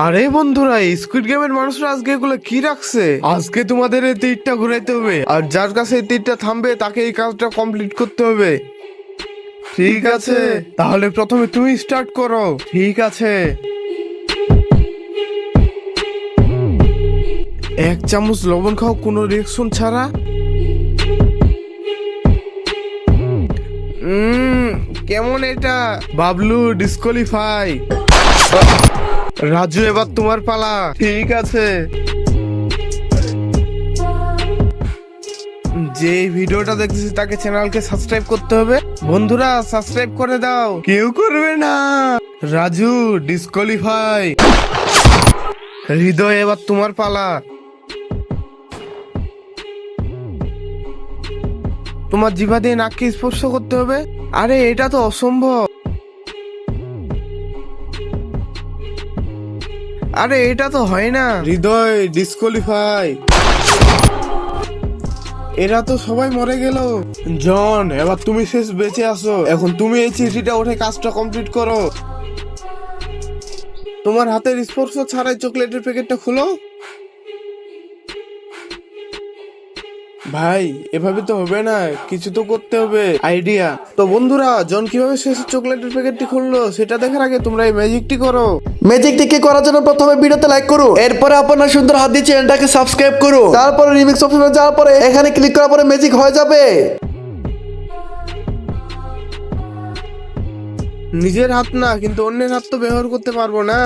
আরে বন্ধুরা, স্কুইড গেমের মানুষরা আজকে এগুলো কি রাখছে? আজকে তোমাদের এই তীরটা ঘুরাইতে হবে, আর যার কাছে এই তীরটা থামবে তাকে এই কাজটা কমপ্লিট করতে হবে। ঠিক আছে, তাহলে প্রথমে তুমি স্টার্ট করো। ঠিক আছে। 1 চামচ লবণ খাও কোনো রিঅ্যাকশন ছাড়া। কেমন এটা? বাবলু ডিসকোয়ালিফাই। রাজু, এবার তোমার পালা। ঠিক আছে। যে ভিডিওটা দেখতেছি তাকে চ্যানেলকে সাবস্ক্রাইব করতে হবে। বন্ধুরা সাবস্ক্রাইব করে দাও। কেউ করবে না। রাজু ডিসকোয়ালিফাই। হৃদয়, এবার তোমার পালা। তোমার জিভা দিয়ে নাককে স্পর্শ করতে হবে। আরে এটা তো অসম্ভব। আরে এটা তো হয় না। হৃদয় ডিসকোয়ালিফাই। এরা তো সবাই মরে গেল। জন, এবার তুমি শেষ বেঁচে আছো। এখন তুমি এই চিঠিটা উঠে কাজটা কমপ্লিট করো। তোমার হাতের স্পর্শ ছাড়াই চকলেটের প্যাকেটটা খুলো। ভাই, এভাবে তো হবে না, কিছু তো করতে হবে। আইডিয়া। তো বন্ধুরা, জন কিভাবে শেষ চকলেটের প্যাকেটটি খুললো সেটা দেখার আগে তোমরা এই ম্যাজিকটি করো। ম্যাজিকটিকে করার জন্য প্রথমে ভিডিওতে লাইক করুন, এরপরে আপনার সুন্দর হাত দিয়ে চ্যানেলটাকে সাবস্ক্রাইব করুন, তারপরে রিমিক্স অপশনে যাওয়ার পরে এখানে ক্লিক করার পরে ম্যাজিক হয়ে যাবে। নিজের হাত না, কিন্তু অন্যের হাত তো ব্যবহার করতে পারবো না।